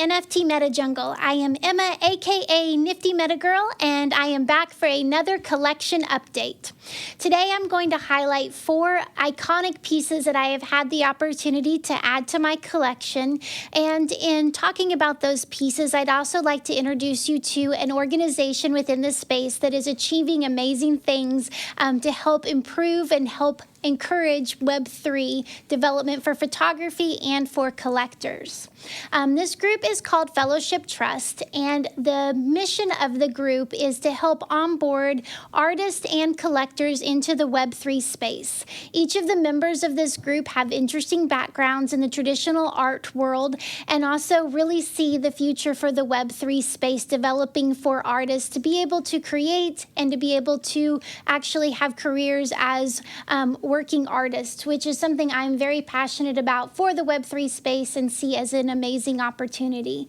NFT MetaJungle. I am Emma, aka Nifty Meta Girl, and I am back for another collection update. Today I'm going to highlight 4 iconic pieces that I have had the opportunity to add to my collection. And in talking about those pieces, I'd also like to introduce you to an organization within the space that is achieving amazing things to help improve and help encourage Web3 development for photography and for collectors. This group is called Fellowship Trust, and the mission of the group is to help onboard artists and collectors into the Web3 space. Each of the members of this group have interesting backgrounds in the traditional art world and also really see the future for the Web3 space developing for artists to be able to create and to be able to actually have careers as working artists, which is something I'm very passionate about for the Web3 space and see as an amazing opportunity.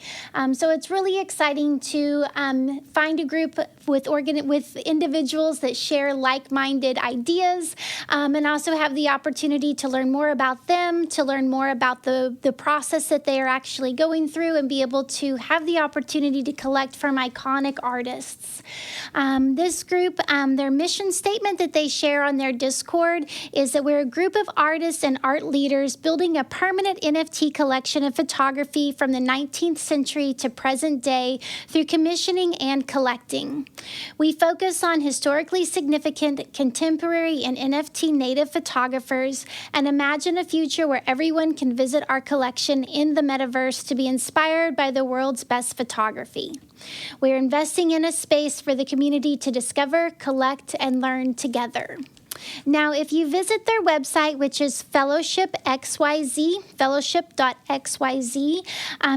So it's really exciting to find a group with individuals that share like-minded ideas and also have the opportunity to learn more about them, to learn more about the process that they are actually going through and be able to have the opportunity to collect from iconic artists. This group, their mission statement that they share on their Discord is that we're a group of artists and art leaders building a permanent NFT collection of photography from the 19th century to present day through commissioning and collecting. We focus on historically significant contemporary and NFT native photographers and imagine a future where everyone can visit our collection in the metaverse to be inspired by the world's best photography. We're investing in a space for the community to discover, collect, and learn together. Now, if you visit their website, which is fellowship.xyz,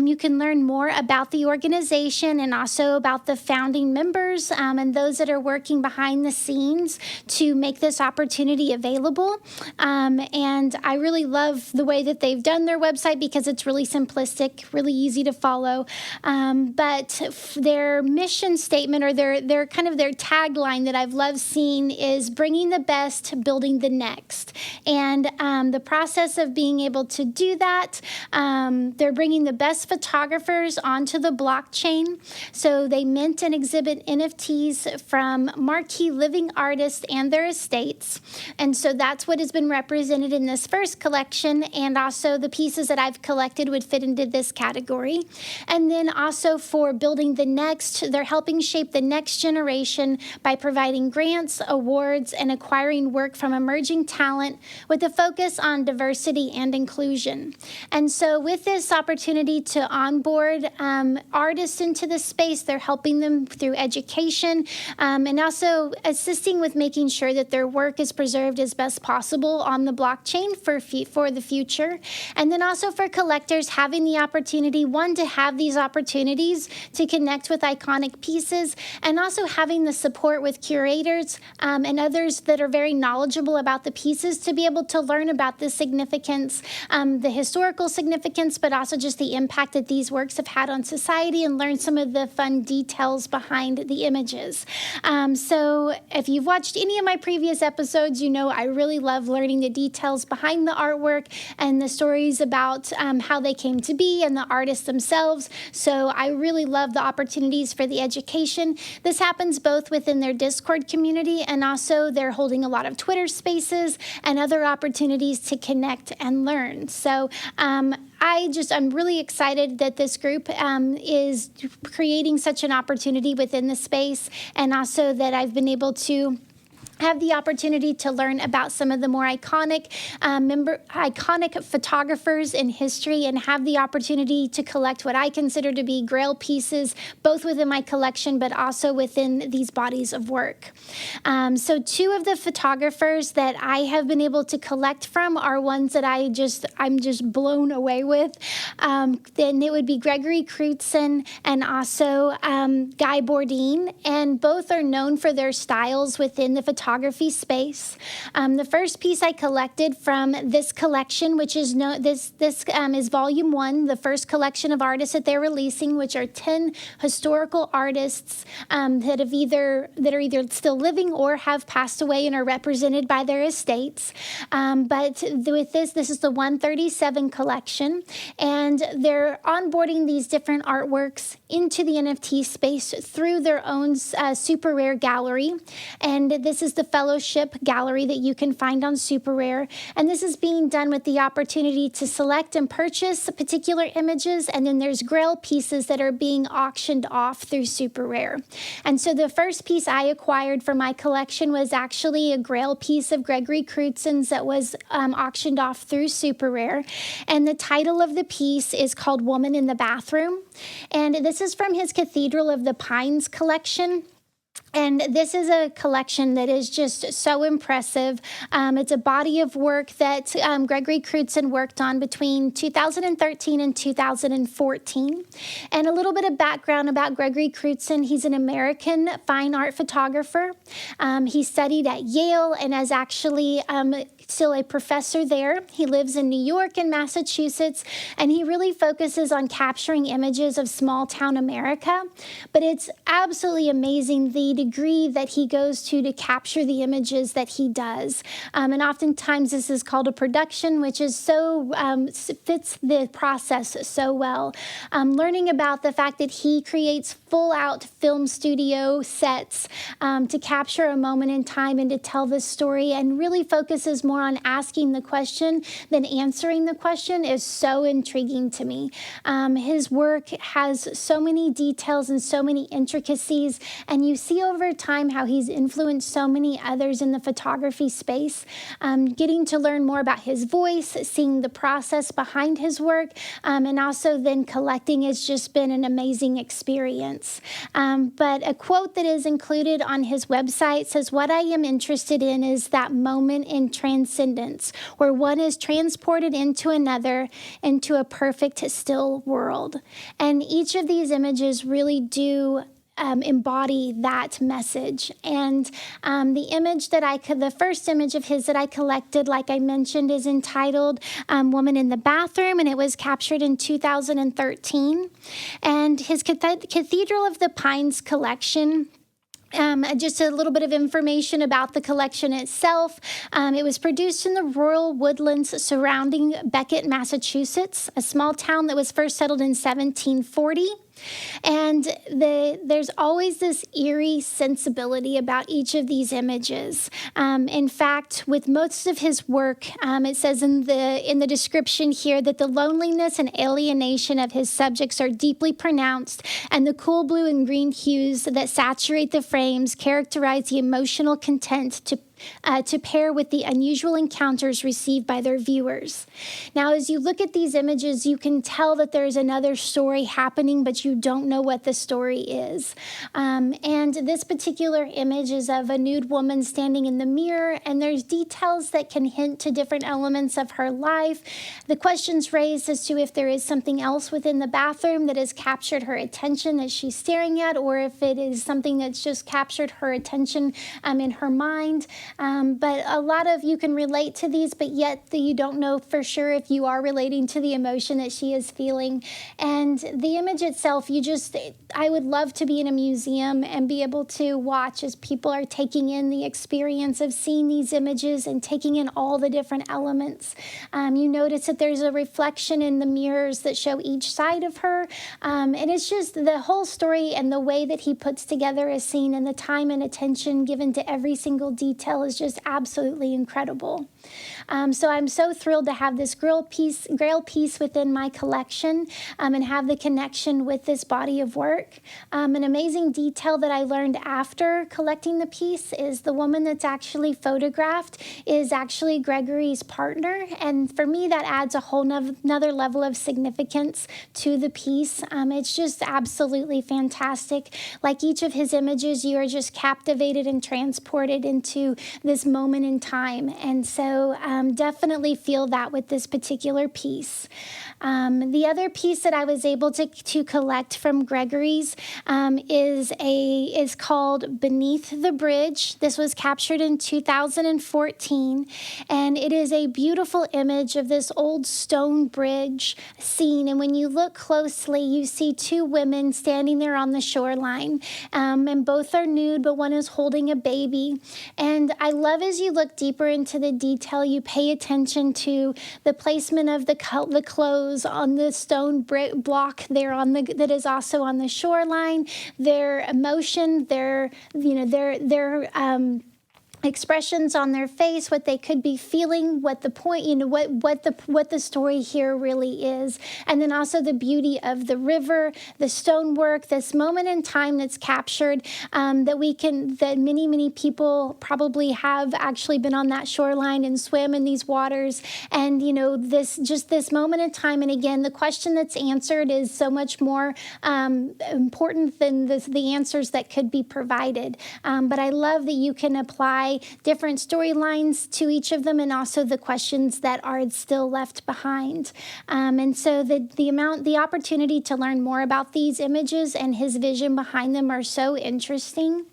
you can learn more about the organization and also about the founding members and those that are working behind the scenes to make this opportunity available. And I really love the way that they've done their website because it's really simplistic, really easy to follow. But their mission statement or their kind of their tagline that I've loved seeing is bringing the best to building the next. And the process of being able to do that, they're bringing the best photographers onto the blockchain. So they mint and exhibit NFTs from marquee living artists and their estates. And so that's what has been represented in this first collection. And also the pieces that I've collected would fit into this category. And then also for building the next, they're helping shape the next generation by providing grants, awards, and acquiring work from emerging talent with a focus on diversity and inclusion. And so with this opportunity to onboard artists into the space, they're helping them through education and also assisting with making sure that their work is preserved as best possible on the blockchain for the future. And then also for collectors, having the opportunity, one, to have these opportunities to connect with iconic pieces, and also having the support with curators and others that are very knowledgeable about the pieces to be able to learn about the significance, the historical significance, but also just the impact that these works have had on society and learn some of the fun details behind the images. So if you've watched any of my previous episodes, you know I really love learning the details behind the artwork and the stories about how they came to be and the artists themselves. So I really love the opportunities for the education. This happens both within their Discord community and also they're holding a lot of Twitter spaces and other opportunities to connect and learn. So I'm really excited that this group is creating such an opportunity within the space, and also that I've been able to have the opportunity to learn about some of the more iconic photographers in history and have the opportunity to collect what I consider to be grail pieces, both within my collection, but also within these bodies of work. So 2 of the photographers that I have been able to collect from are ones that I'm just blown away with. Then it would be Gregory Crewdson and also Bourdin, and both are known for their styles within the photography photography space. The first piece I collected from this collection, which is is Volume 1, the first collection of artists that they're releasing, which are 10 historical artists that are either still living or have passed away and are represented by their estates. But with this is the 137 collection, and they're onboarding these different artworks into the NFT space through their own super rare gallery. And this is the Fellowship Gallery that you can find on Super Rare. And this is being done with the opportunity to select and purchase particular images, and then there's grail pieces that are being auctioned off through Super Rare. And so the first piece I acquired for my collection was actually a grail piece of Gregory Crewdson's that was auctioned off through Super Rare. And the title of the piece is called Woman in the Bathroom. And this is from his Cathedral of the Pines collection. And this is a collection that is just so impressive. It's a body of work that Gregory Crewdson worked on between 2013 and 2014. And a little bit of background about Gregory Crewdson. He's an American fine art photographer. He studied at Yale and is actually still a professor there. He lives in New York and Massachusetts, and he really focuses on capturing images of small town America. But it's absolutely amazing the degree that he goes to capture the images that he does. And oftentimes this is called a production, which is so fits the process so well. Learning about the fact that he creates full-out film studio sets to capture a moment in time and to tell the story, and really focuses more on asking the question than answering the question is so intriguing to me. His work has so many details and so many intricacies, and you see over time how he's influenced so many others in the photography space. Getting to learn more about his voice, seeing the process behind his work, and also then collecting has just been an amazing experience. But a quote that is included on his website says, "What I am interested in is that moment in transcendence where one is transported into another, into a perfect still world." And each of these images really do embody that message. And the first image of his that I collected, like I mentioned, is entitled Woman in the Bathroom, and it was captured in 2013. And his Cathedral of the Pines collection, just a little bit of information about the collection itself. It was produced in the rural woodlands surrounding Beckett, Massachusetts, a small town that was first settled in 1740. And there's always this eerie sensibility about each of these images. In fact, with most of his work, it says in the description here that the loneliness and alienation of his subjects are deeply pronounced, and the cool blue and green hues that saturate the frames characterize the emotional content to pair with the unusual encounters received by their viewers. Now, as you look at these images, you can tell that there's another story happening, but you don't know what the story is. And this particular image is of a nude woman standing in the mirror, and there's details that can hint to different elements of her life. The question's raised as to if there is something else within the bathroom that has captured her attention that she's staring at, or if it is something that's just captured her attention in her mind. But a lot of you can relate to these, but yet you don't know for sure if you are relating to the emotion that she is feeling. And the image itself, I would love to be in a museum and be able to watch as people are taking in the experience of seeing these images and taking in all the different elements. You notice that there's a reflection in the mirrors that show each side of her. And it's just the whole story and the way that he puts together a scene and the time and attention given to every single detail is just absolutely incredible. So I'm so thrilled to have this grail piece within my collection and have the connection with this body of work. An amazing detail that I learned after collecting the piece is the woman that's actually photographed is actually Gregory's partner. And for me, that adds a whole another level of significance to the piece. It's just absolutely fantastic. Like each of his images, you are just captivated and transported into this moment in time. And so definitely feel that with this particular piece. The other piece that I was able to collect from Gregory's is called Beneath the Bridge. This was captured in 2014, and it is a beautiful image of this old stone bridge scene. And when you look closely, you see two women standing there on the shoreline, and both are nude, but one is holding a baby. And I love, as you look deeper into the detail, you pay attention to the placement of the clothes on the stone block there that is also on the shoreline, their emotion, their expressions on their face, what they could be feeling, what the point, what the story here really is. And then also the beauty of the river, the stonework, this moment in time that's captured, that many people probably have actually been on that shoreline and swim in these waters. And, this moment in time. And again, the question that's answered is so much more important than the answers that could be provided. But I love that you can apply different storylines to each of them, and also the questions that are still left behind. And so the opportunity to learn more about these images and his vision behind them are so interesting.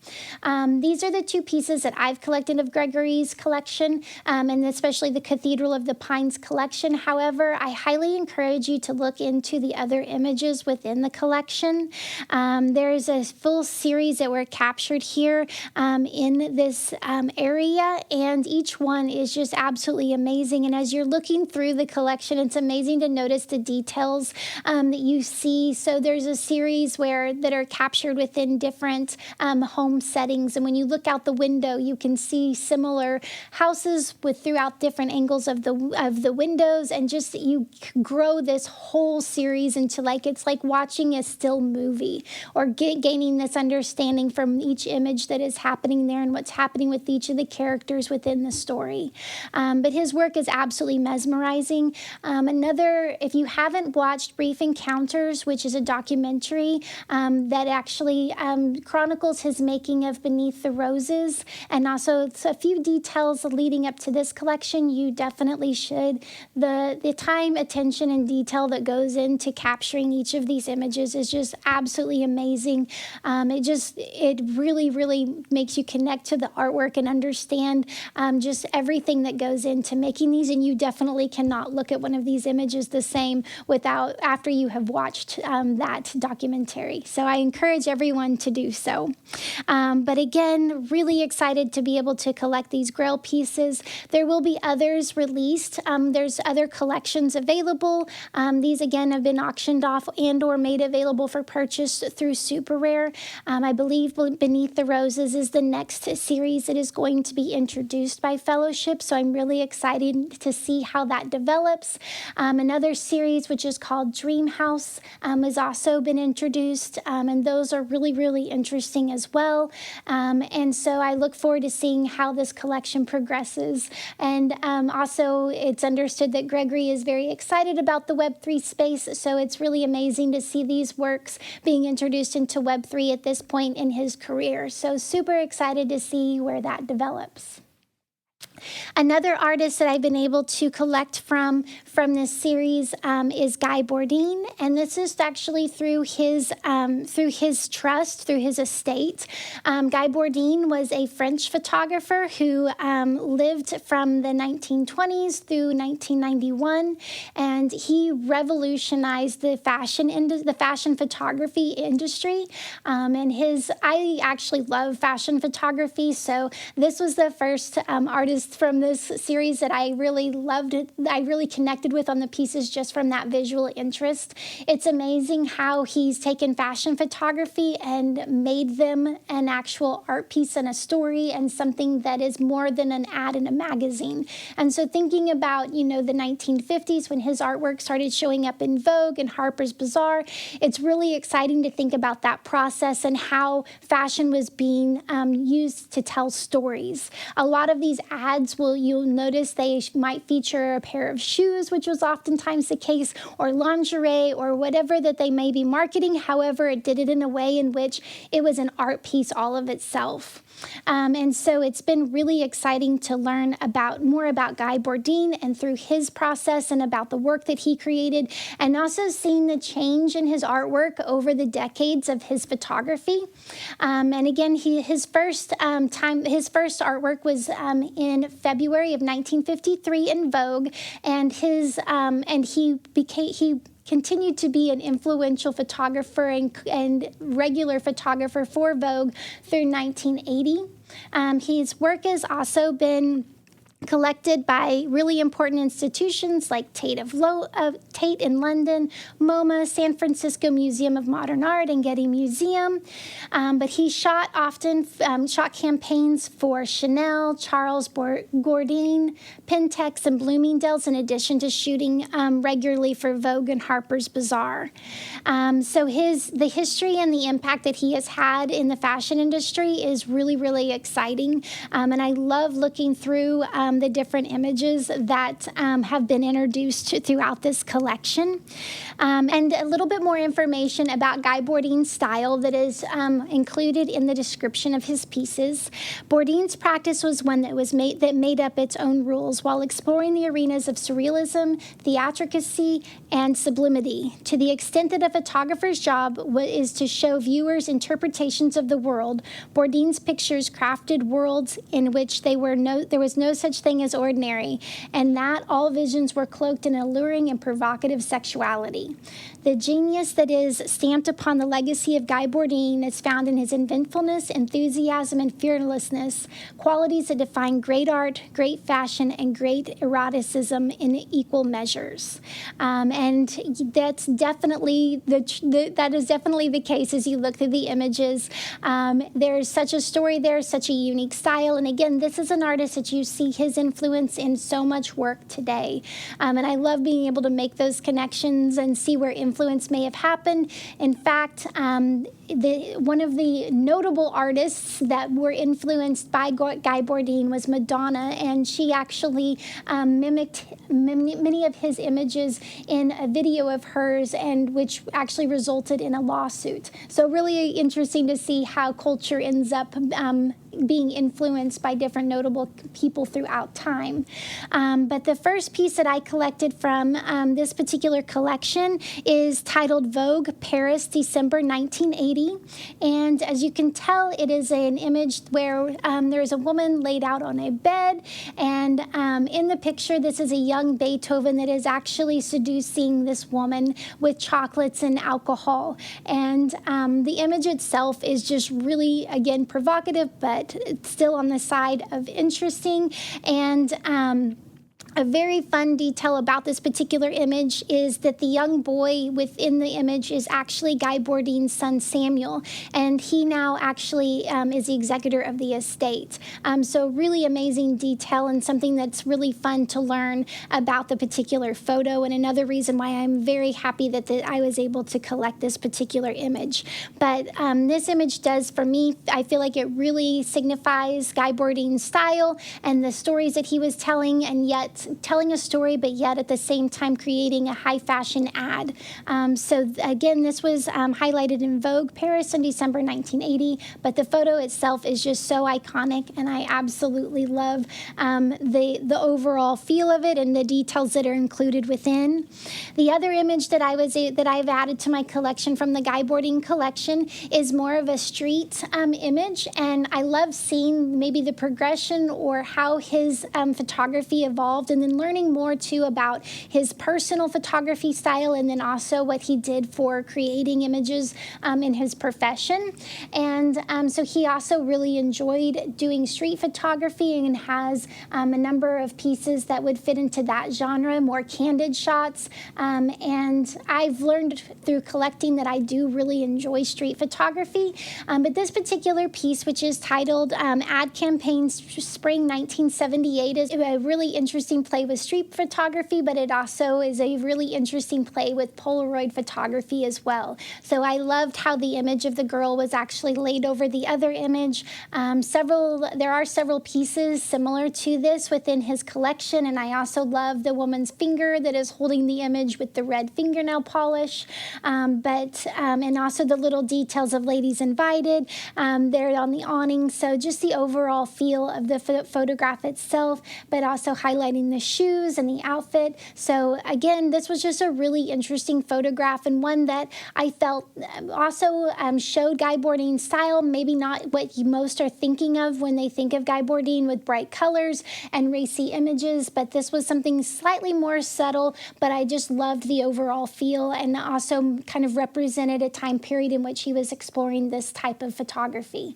These are the two pieces that I've collected of Gregory's collection, and especially the Cathedral of the Pines collection. However, I highly encourage you to look into the other images within the collection. There's a full series that were captured here in this area, and each one is just absolutely amazing. And as you're looking through the collection, it's amazing to notice the details that you see. So there's a series that are captured within different home settings, and when you look out the window, you can see similar houses throughout different angles of the windows, and just you grow this whole series into it's like watching a still movie, or gaining this understanding from each image that is happening there and what's happening with each of the characters within the story. But his work is absolutely mesmerizing. If you haven't watched Brief Encounters, which is a documentary that actually chronicles his making of Beneath the Roses, and also a few details leading up to this collection, you definitely should. The time, attention, and detail that goes into capturing each of these images is just absolutely amazing. It really makes you connect to the artwork and understand just everything that goes into making these. And you definitely cannot look at one of these images the same after you have watched that documentary. So I encourage everyone to do so. But again, really excited to be able to collect these Grail pieces. There will be others released. There's other collections available. These again have been auctioned off and or made available for purchase through Super Rare. I believe Beneath the Roses is the next series that is going to be introduced by Fellowship, so I'm really excited to see how that develops. Another series, which is called Dream House, has also been introduced, and those are really interesting as well. And so I look forward to seeing how this collection progresses. And also, it's understood that Gregory is very excited about the Web3 space, so it's really amazing to see these works being introduced into Web3 at this point in his career. So super excited to see where that develops. Another artist that I've been able to collect from this series is Guy Bourdin, and this is actually through his trust, through his estate. Guy Bourdin was a French photographer who lived from the 1920s through 1991, and he revolutionized the fashion photography industry. I actually love fashion photography, so this was the first artist from this series that I really loved. I really connected with on the pieces just from that visual interest. It's amazing how he's taken fashion photography and made them an actual art piece and a story, and something that is more than an ad in a magazine. And so thinking about, the 1950s, when his artwork started showing up in Vogue and Harper's Bazaar, it's really exciting to think about that process and how fashion was being used to tell stories. A lot of these ads ads you'll notice they might feature a pair of shoes, which was oftentimes the case, or lingerie, or whatever that they may be marketing. However, it did it in a way in which it was an art piece all of itself. And so it's been really exciting to learn more about Guy Bourdin and through his process and about the work that he created, and also seeing the change in his artwork over the decades of his photography. And again, his first artwork was in February of 1953 in Vogue, and he continued to be an influential photographer and regular photographer for Vogue through 1980. His work has also been collected by really important institutions like Tate in London, MoMA, San Francisco Museum of Modern Art, and Getty Museum. But he shot campaigns for Chanel, Charles Bourdin, Pentex, and Bloomingdale's, in addition to shooting regularly for Vogue and Harper's Bazaar. So the history and the impact that he has had in the fashion industry is really, really exciting. And I love looking through the different images that have been introduced throughout this collection. And a little bit more information about Guy Bourdin's style that is included in the description of his pieces. Bourdin's practice was one that made up its own rules while exploring the arenas of surrealism, theatricality, and sublimity. To the extent that a photographer's job is to show viewers interpretations of the world, Bourdin's pictures crafted worlds in which there was no such thing as ordinary, and that all visions were cloaked in alluring and provocative sexuality. The genius that is stamped upon the legacy of Guy Bourdin is found in his inventfulness, enthusiasm, and fearlessness, qualities that define great art, great fashion, and great eroticism in equal measures. And that's definitely that is definitely the case as you look through the images. There's such a story there, such a unique style, and again, this is an artist that you see his influence in so much work today. And I love being able to make those connections and see where influence may have happened. In fact, one of the notable artists that were influenced by Guy Bourdin was Madonna, and she actually mimicked many of his images in a video of hers, and which actually resulted in a lawsuit. So really interesting to see how culture ends up being influenced by different notable people throughout time. But the first piece that I collected from this particular collection is titled Vogue, Paris, December 1980. And as you can tell, it is an image where there is a woman laid out on a bed, and in the picture, this is a young Beethoven that is actually seducing this woman with chocolates and alcohol. And the image itself is just really, again, provocative, but it's still on the side of interesting. And a very fun detail about this particular image is that the young boy within the image is actually Guy Bourdin's son, Samuel, and he now actually is the executor of the estate. So really amazing detail and something that's really fun to learn about the particular photo, and another reason why I'm very happy that I was able to collect this particular image. But this image does, for me, I feel like it really signifies Guy Bourdin's style and the stories that he was telling, and yet telling a story, but yet at the same time creating a high fashion ad. So again, this was highlighted in Vogue Paris in December 1980, but the photo itself is just so iconic, and I absolutely love the overall feel of it and the details that are included within. The other image that I've added to my collection from the Guy Bourdin collection is more of a street image, and I love seeing maybe the progression or how his photography evolved, and then learning more too about his personal photography style, and then also what he did for creating images in his profession. And so he also really enjoyed doing street photography and has a number of pieces that would fit into that genre, more candid shots. And I've learned through collecting that I do really enjoy street photography. But this particular piece, which is titled Ad Campaigns Spring 1978, is a really interesting interesting play with street photography, but it also is a really interesting play with Polaroid photography as well. So I loved how the image of the girl was actually laid over the other image. There are several pieces similar to this within his collection, and I also love the woman's finger that is holding the image with the red fingernail polish, and also the little details of ladies invited there on the awning. So just the overall feel of the photograph itself, but also highlighting the shoes and the outfit. So again, this was just a really interesting photograph, and one that I felt also showed Guy Bourdin's style, maybe not what most are thinking of when they think of Guy Bourdin with bright colors and racy images, but this was something slightly more subtle, but I just loved the overall feel, and also kind of represented a time period in which he was exploring this type of photography.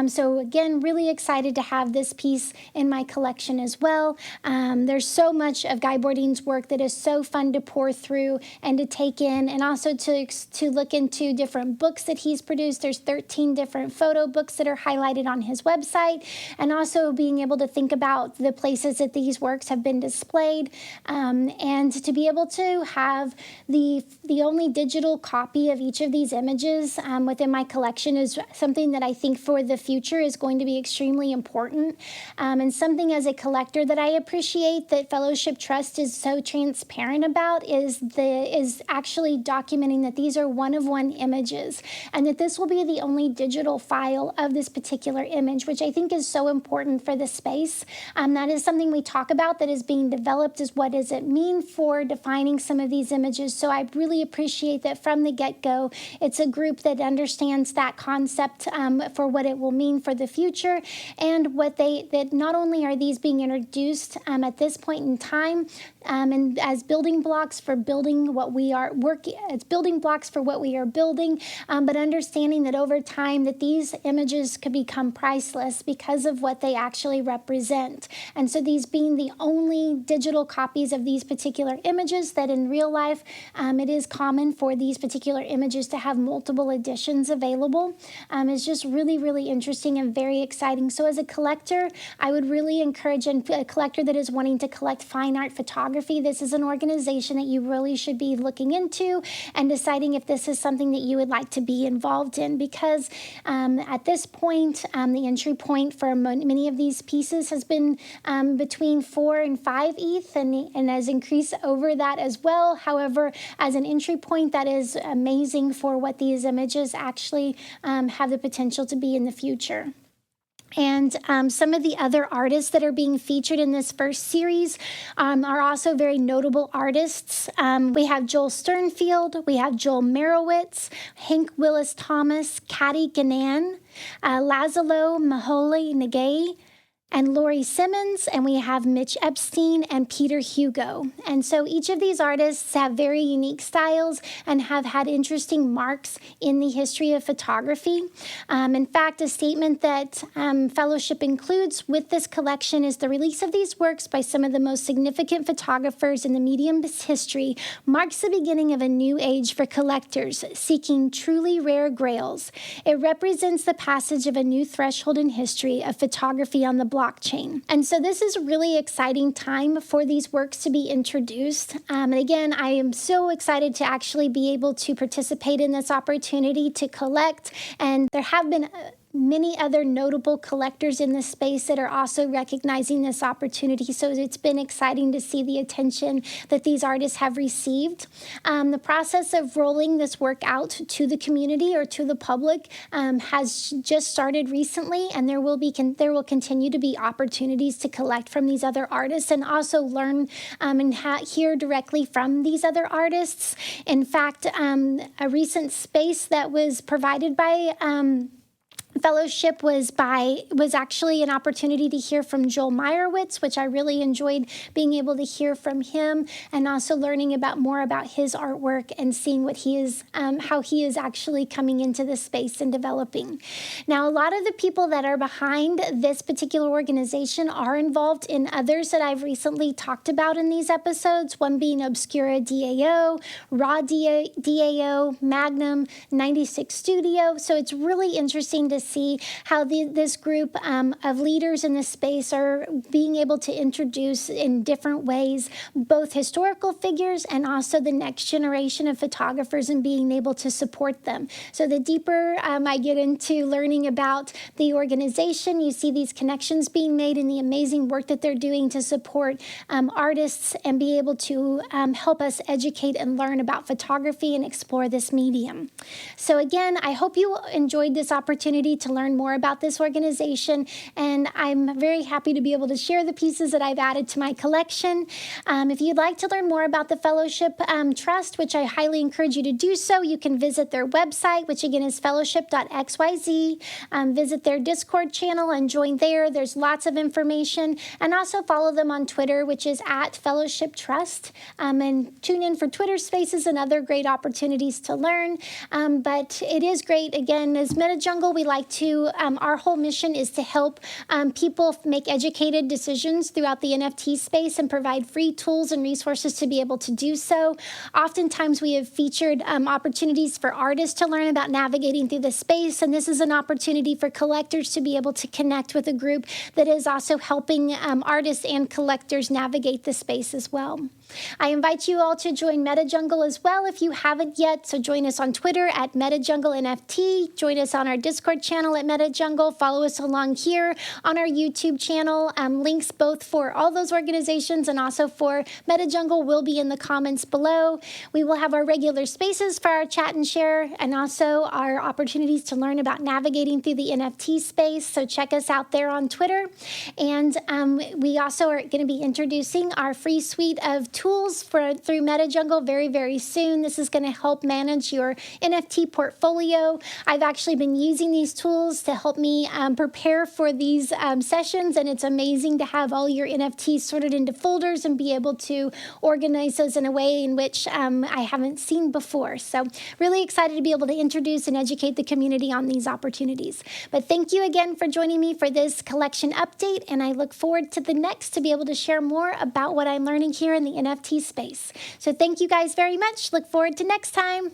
So again, really excited to have this piece in my collection as well. There's so much of Guy Bourdin's work that is so fun to pour through and to take in, and also to look into different books that he's produced. There's 13 different photo books that are highlighted on his website, and also being able to think about the places that these works have been displayed, and to be able to have the only digital copy of each of these images within my collection is something that I think for the future is going to be extremely important, and something as a collector that I appreciate that Fellowship Trust is so transparent about is actually documenting that these are one-of-one images, and that this will be the only digital file of this particular image, which I think is so important for the space. That is something we talk about that is being developed, is what does it mean for defining some of these images. So I really appreciate that from the get-go, it's a group that understands that concept for what it will mean for the future, and that not only are these being introduced at this point in time, and as building blocks for building what we are working, it's building blocks for what we are building, but understanding that over time that these images could become priceless because of what they actually represent. And so these being the only digital copies of these particular images, that in real life it is common for these particular images to have multiple editions available, is just really, really interesting and very exciting. So as a collector, I would really encourage a collector that is wanting to collect fine art photography, this is an organization that you really should be looking into and deciding if this is something that you would like to be involved in, because at this point, the entry point for many of these pieces has been between 4 and 5 ETH, and has increased over that as well. However, as an entry point, that is amazing for what these images actually have the potential to be in the future. And some of the other artists that are being featured in this first series are also very notable artists. We have Joel Sternfield, we have Joel Merowitz, Hank Willis Thomas, Kati Ganan, Laszlo Maholi Nagay, and Laurie Simmons, and we have Mitch Epstein and Peter Hugo. And so each of these artists have very unique styles and have had interesting marks in the history of photography. In fact, a statement that Fellowship includes with this collection is the release of these works by some of the most significant photographers in the medium's history marks the beginning of a new age for collectors seeking truly rare grails. It represents the passage of a new threshold in history of photography on the blockchain. And so this is a really exciting time for these works to be introduced. And again, I am so excited to actually be able to participate in this opportunity to collect. And there have been many other notable collectors in this space that are also recognizing this opportunity. So it's been exciting to see the attention that these artists have received. The process of rolling this work out to the community or to the public has just started recently, and there will continue to be opportunities to collect from these other artists and also learn and hear directly from these other artists. In fact, a recent space that was provided by Fellowship was actually an opportunity to hear from Joel Meyerowitz, which I really enjoyed being able to hear from him, and also learning more about his artwork and seeing what how he is actually coming into this space and developing. Now, a lot of the people that are behind this particular organization are involved in others that I've recently talked about in these episodes, one being Obscura DAO, Raw DAO, Magnum, 96 Studio. So it's really interesting to see how this group of leaders in this space are being able to introduce in different ways both historical figures and also the next generation of photographers and being able to support them. So the deeper I get into learning about the organization, you see these connections being made and the amazing work that they're doing to support artists and be able to help us educate and learn about photography and explore this medium. So again, I hope you enjoyed this opportunity to learn more about this organization, and I'm very happy to be able to share the pieces that I've added to my collection. If you'd like to learn more about the Fellowship Trust, which I highly encourage you to do so, you can visit their website, which again is fellowship.xyz. Visit their Discord channel and join there. There's lots of information, and also follow them on Twitter, which is at Fellowship Trust, and tune in for Twitter Spaces and other great opportunities to learn. But it is great. Again, as MetaJungle, we like to, our whole mission is to help people make educated decisions throughout the NFT space and provide free tools and resources to be able to do so. Oftentimes, we have featured opportunities for artists to learn about navigating through the space, and this is an opportunity for collectors to be able to connect with a group that is also helping artists and collectors navigate the space as well. I invite you all to join MetaJungle as well if you haven't yet. So join us on Twitter at MetaJungle NFT. Join us on our Discord channel at MetaJungle. Follow us along here on our YouTube channel. Links both for all those organizations and also for MetaJungle will be in the comments below. We will have our regular spaces for our chat and share, and also our opportunities to learn about navigating through the NFT space. So check us out there on Twitter. And we also are going to be introducing our free suite of tools through MetaJungle very, very soon. This is going to help manage your NFT portfolio. I've actually been using these tools to help me prepare for these sessions, and it's amazing to have all your NFTs sorted into folders and be able to organize those in a way in which I haven't seen before. So really excited to be able to introduce and educate the community on these opportunities. But thank you again for joining me for this collection update, and I look forward to the next to be able to share more about what I'm learning here in the NFT space. So thank you guys very much. Look forward to next time.